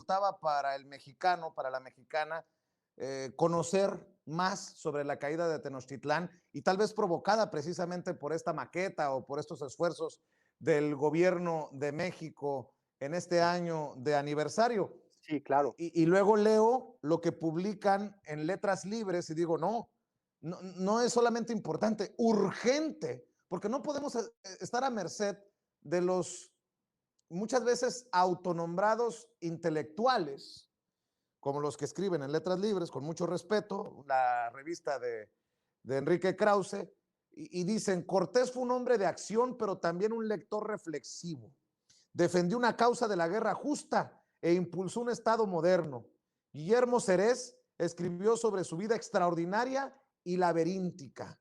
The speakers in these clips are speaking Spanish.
resultaba para el mexicano, para la mexicana, conocer más sobre la caída de Tenochtitlán y tal vez provocada precisamente por esta maqueta o por estos esfuerzos del gobierno de México en este año de aniversario. Sí, claro. Y luego leo lo que publican en Letras Libres y digo, no es solamente importante, urgente, porque no podemos estar a merced de los muchas veces autonombrados intelectuales, como los que escriben en Letras Libres, con mucho respeto, la revista de Enrique Krause, y dicen, Cortés fue un hombre de acción, pero también un lector reflexivo. Defendió una causa de la guerra justa e impulsó un Estado moderno. Guillermo Serés escribió sobre su vida extraordinaria y laberíntica.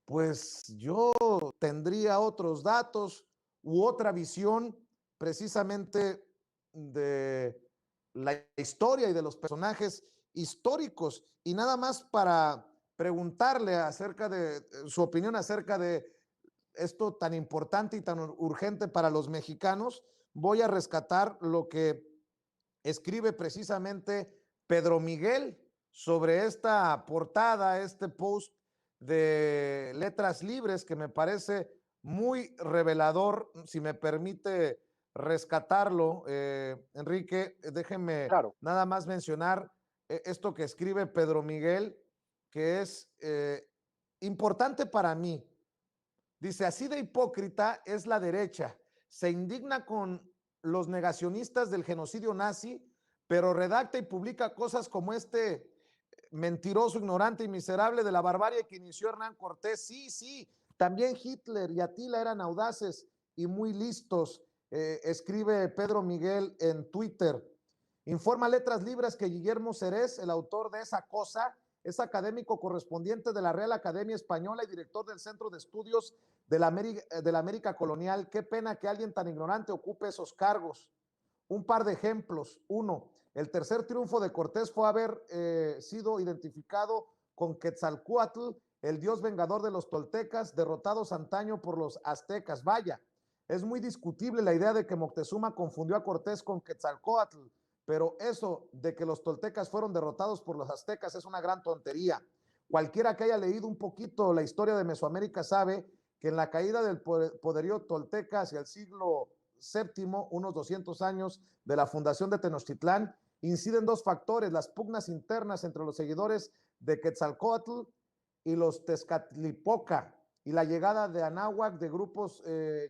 Pues yo tendría otros datos u otra visión precisamente de la historia y de los personajes históricos. Y nada más para preguntarle acerca de su opinión acerca de esto tan importante y tan urgente para los mexicanos, voy a rescatar lo que escribe precisamente Pedro Miguel sobre esta portada, este post de Letras Libres, que me parece muy revelador. Si me permite rescatarlo, Enrique, déjenme Claro. nada más mencionar esto que escribe Pedro Miguel, que es importante para mí. Dice, así de hipócrita es la derecha. Se indigna con los negacionistas del genocidio nazi, pero redacta y publica cosas como este mentiroso, ignorante y miserable de la barbarie que inició Hernán Cortés. Sí, sí, también Hitler y Atila eran audaces y muy listos, escribe Pedro Miguel en Twitter. Informa Letras Libres que Guillermo Serés, el autor de esa cosa, es académico correspondiente de la Real Academia Española y director del Centro de Estudios de la América Colonial. Qué pena que alguien tan ignorante ocupe esos cargos. Un par de ejemplos. Uno, el tercer triunfo de Cortés fue haber sido identificado con Quetzalcóatl, el dios vengador de los toltecas, derrotados antaño por los aztecas. Vaya, es muy discutible la idea de que Moctezuma confundió a Cortés con Quetzalcóatl, pero eso de que los toltecas fueron derrotados por los aztecas es una gran tontería. Cualquiera que haya leído un poquito la historia de Mesoamérica sabe que en la caída del poderío tolteca hacia el siglo VII, unos 200 años de la fundación de Tenochtitlán, inciden dos factores, las pugnas internas entre los seguidores de Quetzalcóatl y los Tezcatlipoca, y la llegada de Anáhuac de grupos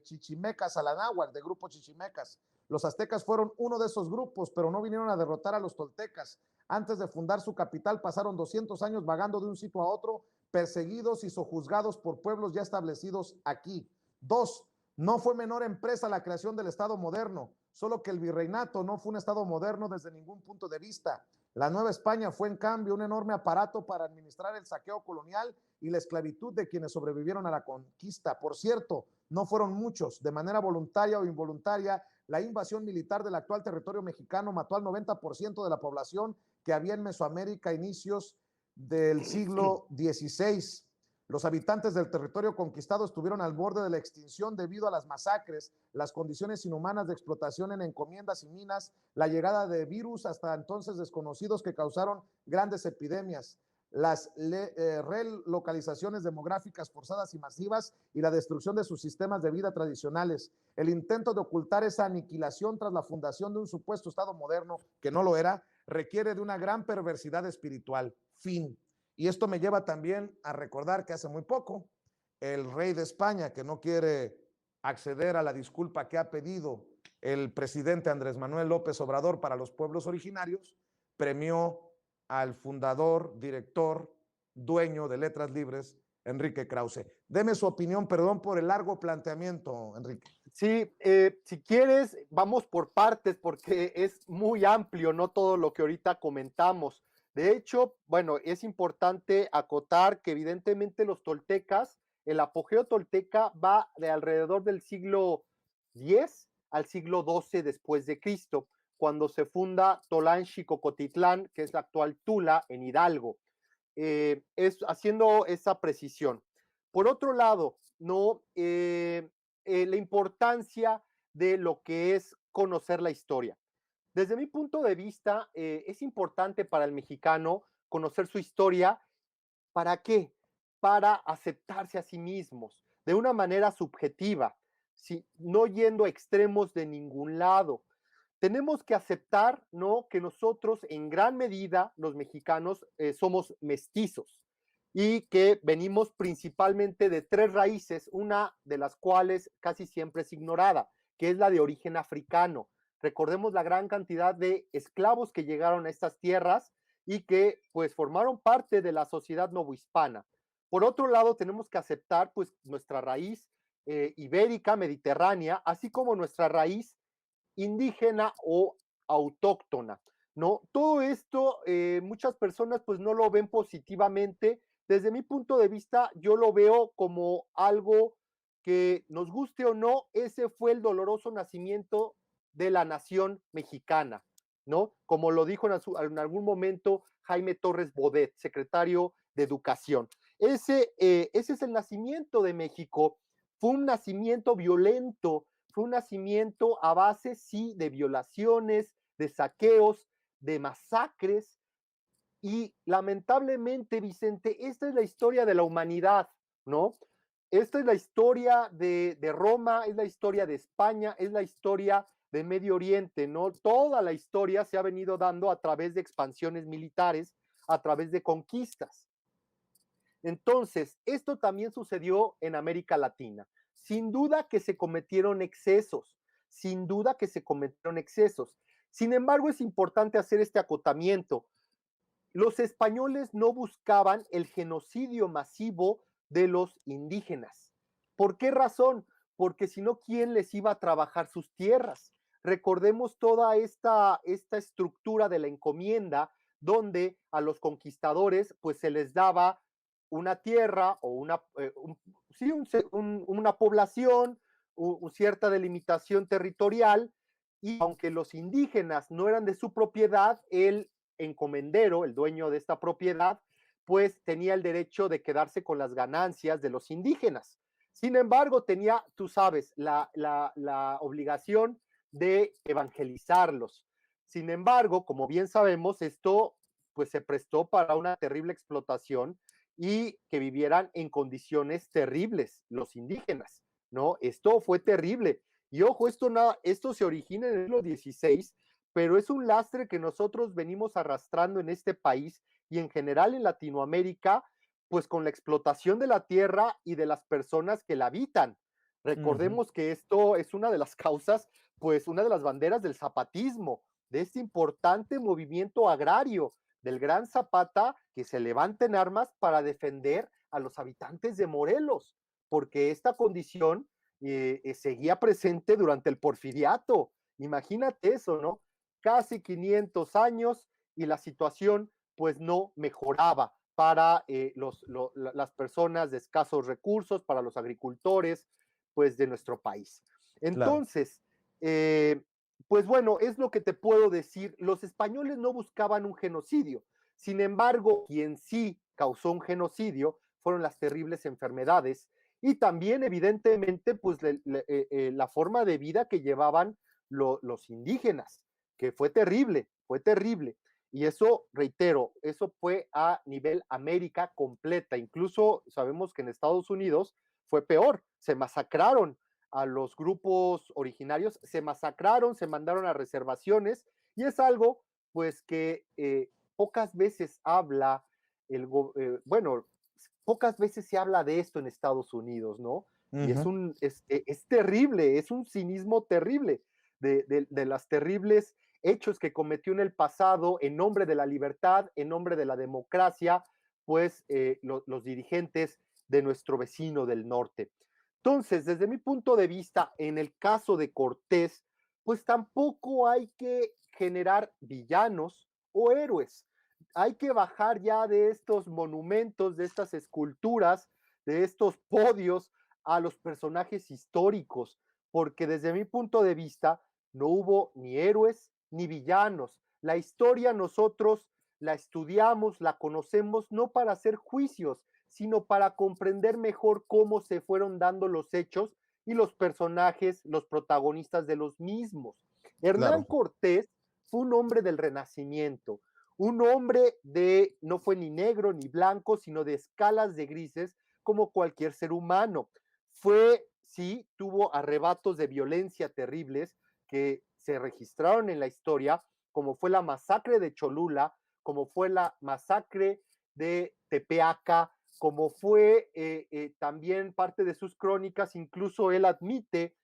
chichimecas al Anáhuac, de grupos chichimecas. Los aztecas fueron uno de esos grupos, pero no vinieron a derrotar a los toltecas. Antes de fundar su capital, pasaron 200 años vagando de un sitio a otro, perseguidos y sojuzgados por pueblos ya establecidos aquí. Dos, no fue menor empresa la creación del Estado moderno, solo que el virreinato no fue un Estado moderno desde ningún punto de vista. La Nueva España fue, en cambio, un enorme aparato para administrar el saqueo colonial y la esclavitud de quienes sobrevivieron a la conquista. Por cierto, no fueron muchos. De manera voluntaria o involuntaria, la invasión militar del actual territorio mexicano mató al 90% de la población que había en Mesoamérica a inicios del siglo XVI. Los habitantes del territorio conquistado estuvieron al borde de la extinción debido a las masacres, las condiciones inhumanas de explotación en encomiendas y minas, la llegada de virus hasta entonces desconocidos que causaron grandes epidemias, las relocalizaciones demográficas forzadas y masivas y la destrucción de sus sistemas de vida tradicionales. El intento de ocultar esa aniquilación tras la fundación de un supuesto Estado moderno, que no lo era, requiere de una gran perversidad espiritual. Fin. Y esto me lleva también a recordar que hace muy poco el rey de España, que no quiere acceder a la disculpa que ha pedido el presidente Andrés Manuel López Obrador para los pueblos originarios, premió al fundador, director, dueño de Letras Libres, Enrique Krause. Deme su opinión, perdón por el largo planteamiento, Enrique. Sí, si quieres, vamos por partes porque es muy amplio, no todo lo que ahorita comentamos. De hecho, bueno, es importante acotar que evidentemente los toltecas, el apogeo tolteca va de alrededor del siglo X al siglo XII después de Cristo, cuando se funda Tolanchi-Cocotitlán, que es la actual Tula, en Hidalgo. Es haciendo esa precisión. Por otro lado, no la importancia de lo que es conocer la historia. Desde mi punto de vista, es importante para el mexicano conocer su historia. ¿Para qué? Para aceptarse a sí mismos de una manera subjetiva, no yendo a extremos de ningún lado. Tenemos que aceptar, ¿no?, que nosotros en gran medida, los mexicanos, somos mestizos y que venimos principalmente de tres raíces, una de las cuales casi siempre es ignorada, que es la de origen africano. Recordemos la gran cantidad de esclavos que llegaron a estas tierras y que pues formaron parte de la sociedad novohispana. Por otro lado, tenemos que aceptar pues nuestra raíz ibérica, mediterránea, así como nuestra raíz indígena o autóctona, ¿no? Todo esto, muchas personas pues no lo ven positivamente. Desde mi punto de vista, yo lo veo como algo que nos guste o no, ese fue el doloroso nacimiento de la nación mexicana, ¿no? Como lo dijo en algún momento Jaime Torres Bodet, secretario de Educación. Ese es el nacimiento de México. Fue un nacimiento violento, fue un nacimiento a base, sí, de violaciones, de saqueos, de masacres, y lamentablemente, Vicente, esta es la historia de la humanidad, ¿no? Esta es la historia de Roma, es la historia de España, es la historia de Medio Oriente, ¿no? Toda la historia se ha venido dando a través de expansiones militares, a través de conquistas. Entonces, esto también sucedió en América Latina. Sin duda que se cometieron excesos, sin duda que se cometieron excesos. Sin embargo, es importante hacer este acotamiento. Los españoles no buscaban el genocidio masivo de los indígenas. ¿Por qué razón? Porque si no, ¿quién les iba a trabajar sus tierras? Recordemos toda esta estructura de la encomienda, donde a los conquistadores pues se les daba una tierra o sí, una población, cierta delimitación territorial, y aunque los indígenas no eran de su propiedad, el encomendero, el dueño de esta propiedad, pues tenía el derecho de quedarse con las ganancias de los indígenas. Sin embargo, tenía, tú sabes, la obligación de evangelizarlos. Sin embargo, como bien sabemos, esto pues se prestó para una terrible explotación y que vivieran en condiciones terribles los indígenas, ¿no? Esto fue terrible. Y ojo, esto se origina en el siglo XVI, pero es un lastre que nosotros venimos arrastrando en este país y en general en Latinoamérica, pues con la explotación de la tierra y de las personas que la habitan. Recordemos que esto es una de las causas, pues una de las banderas del zapatismo, de este importante movimiento agrario del gran Zapata, que se levanta en armas para defender a los habitantes de Morelos, porque esta condición seguía presente durante el porfiriato. Imagínate eso, ¿no? Casi 500 años y la situación pues no mejoraba para las personas de escasos recursos, para los agricultores pues de nuestro país. Claro. Entonces, pues bueno, es lo que te puedo decir. Los españoles no buscaban un genocidio. Sin embargo, quien sí causó un genocidio fueron las terribles enfermedades y también, evidentemente, pues la forma de vida que llevaban los indígenas, que fue terrible, fue terrible. Y eso, reitero, eso fue a nivel América completa. Incluso sabemos que en Estados Unidos fue peor. Se masacraron a los grupos originarios, se masacraron, se mandaron a reservaciones, y es algo pues que pocas veces habla bueno, pocas veces se habla de esto en Estados Unidos, ¿no? Y es terrible, es un cinismo terrible de las terribles hechos que cometió en el pasado en nombre de la libertad, en nombre de la democracia, pues los dirigentes de nuestro vecino del norte. Entonces, desde mi punto de vista, en el caso de Cortés, pues tampoco hay que generar villanos o héroes. Hay que bajar ya de estos monumentos, de estas esculturas, de estos podios a los personajes históricos, porque desde mi punto de vista no hubo ni héroes ni villanos. La historia nosotros la estudiamos, la conocemos no para hacer juicios, sino para comprender mejor cómo se fueron dando los hechos y los personajes, los protagonistas de los mismos. Hernán Claro. Cortés fue un hombre del Renacimiento, un hombre no fue ni negro ni blanco, sino de escalas de grises como cualquier ser humano. Sí, tuvo arrebatos de violencia terribles que se registraron en la historia, como fue la masacre de Cholula, como fue la masacre de Tepeaca, como fue también parte de sus crónicas, incluso él admite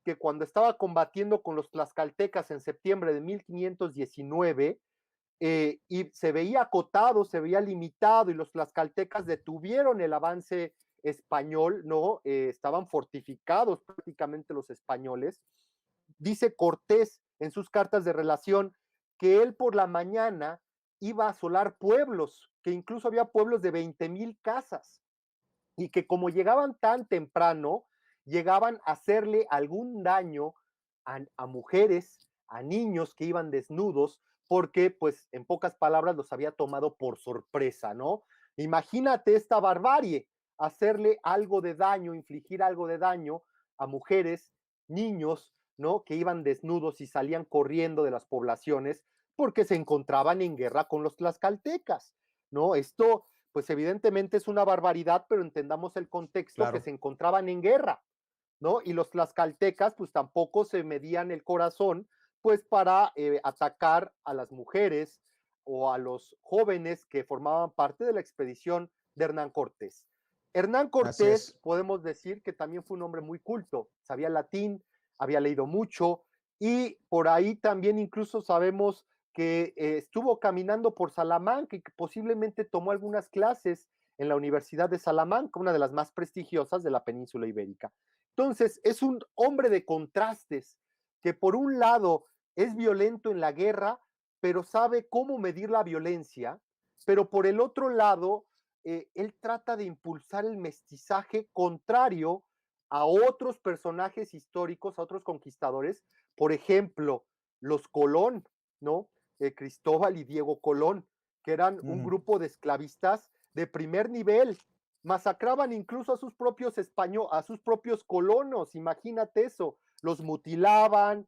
que cuando estaba combatiendo con los tlaxcaltecas en septiembre de 1519, y se veía acotado, se veía limitado, y los tlaxcaltecas detuvieron el avance español, ¿no? Estaban fortificados prácticamente los españoles. Dice Cortés en sus cartas de relación que él por la mañana iba a asolar pueblos, que incluso había pueblos de 20,000 casas, y que como llegaban tan temprano, llegaban a hacerle algún daño a mujeres, a niños que iban desnudos, porque pues en pocas palabras los había tomado por sorpresa, ¿no? Imagínate esta barbarie, hacerle algo de daño, infligir algo de daño a mujeres, niños, ¿no? Que iban desnudos y salían corriendo de las poblaciones porque se encontraban en guerra con los tlaxcaltecas, ¿no? Esto pues evidentemente es una barbaridad, pero entendamos el contexto, que Claro. se encontraban en guerra, ¿no? Y los tlaxcaltecas pues tampoco se medían el corazón pues para atacar a las mujeres o a los jóvenes que formaban parte de la expedición de Hernán Cortés. Hernán Así Cortés, es. podemos decir que también fue un hombre muy culto, sabía latín, había leído mucho, y por ahí también incluso sabemos que estuvo caminando por Salamanca y que posiblemente tomó algunas clases en la Universidad de Salamanca, una de las más prestigiosas de la península ibérica. Entonces, es un hombre de contrastes, que por un lado es violento en la guerra, pero sabe cómo medir la violencia, pero por el otro lado, él trata de impulsar el mestizaje contrario a otros personajes históricos, a otros conquistadores, por ejemplo, los Colón, ¿no? Cristóbal y Diego Colón, que eran un Ujú. grupo de esclavistas de primer nivel, masacraban incluso a sus propios españoles, a sus propios colonos, imagínate eso, los mutilaban,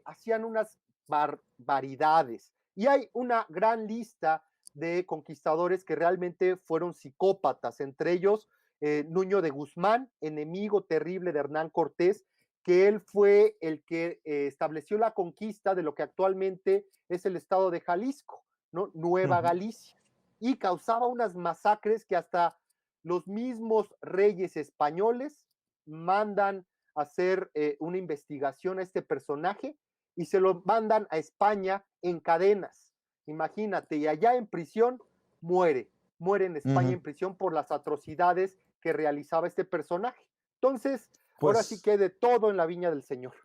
hacían unas barbaridades. Y hay una gran lista de conquistadores que realmente fueron psicópatas, entre ellos Nuño de Guzmán, enemigo terrible de Hernán Cortés, que él fue el que estableció la conquista de lo que actualmente es el estado de Jalisco, ¿no? Nueva Ujú. Galicia, y causaba unas masacres que hasta los mismos reyes españoles mandan a hacer una investigación a este personaje y se lo mandan a España en cadenas. Imagínate, y allá en prisión muere en España Ujú. en prisión por las atrocidades que realizaba este personaje. Entonces, ahora sí Pues que de todo en la viña del Señor.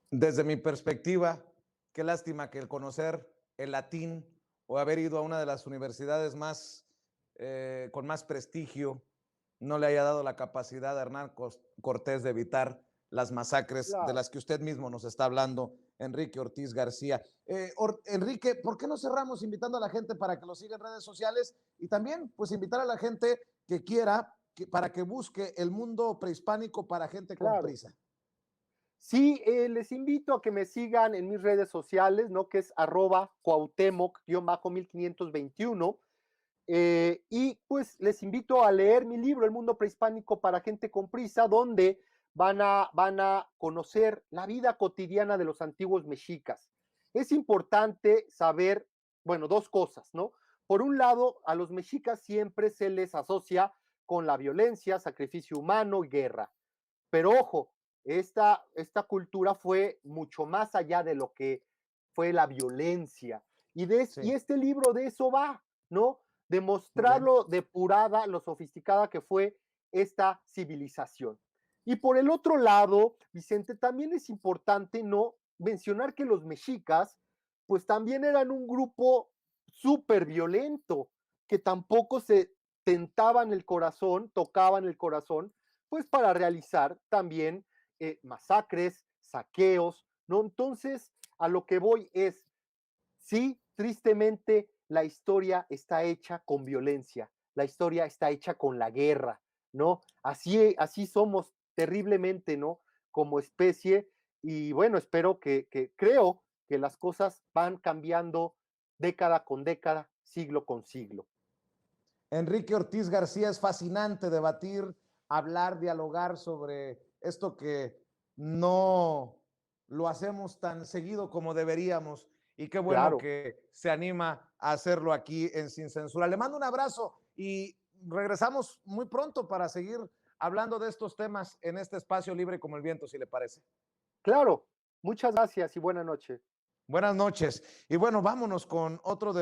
desde mi perspectiva, qué lástima que el conocer el latín o haber ido a una de las universidades más con más prestigio no le haya dado la capacidad a Hernán Cortés de evitar las masacres de Claro. las que usted mismo nos está hablando, Enrique Ortiz García. Enrique, ¿por qué no cerramos invitando a la gente para que lo siga en redes sociales y también pues invitar a la gente que quiera para que busque el mundo prehispánico para gente con Claro. prisa? Sí, les invito a que me sigan en mis redes sociales, ¿no? Que es @Cuauhtémoc-1521. Y pues les invito a leer mi libro, El Mundo Prehispánico para Gente con Prisa, donde van a conocer la vida cotidiana de los antiguos mexicas. Es importante saber, bueno, dos cosas, ¿no? Por un lado, a los mexicas siempre se les asocia con la violencia, sacrificio humano y guerra. Pero ojo, esta cultura fue mucho más allá de lo que fue la violencia. Y Sí, este libro de eso va, ¿no? muy bien. Demostrarlo depurada, lo sofisticada que fue esta civilización. Y por el otro lado, Vicente, también es importante no mencionar que los mexicas, pues también eran un grupo súper violento, que tampoco se tentaban el corazón, tocaban el corazón, pues para realizar también masacres, saqueos, ¿no? Entonces, a lo que voy es, sí, tristemente, la historia está hecha con violencia, la historia está hecha con la guerra, ¿no? Así somos terriblemente, ¿no? Como especie, y bueno, espero creo que las cosas van cambiando década con década, siglo con siglo. Enrique Ortiz García, es fascinante debatir, hablar, dialogar sobre esto que no lo hacemos tan seguido como deberíamos, y qué bueno Claro, que se anima a hacerlo aquí en Sin Censura. Le mando un abrazo y regresamos muy pronto para seguir hablando de estos temas en este espacio libre como el viento, si le parece. claro. Muchas gracias y buena noche. Buenas noches. Y bueno, vámonos con otro de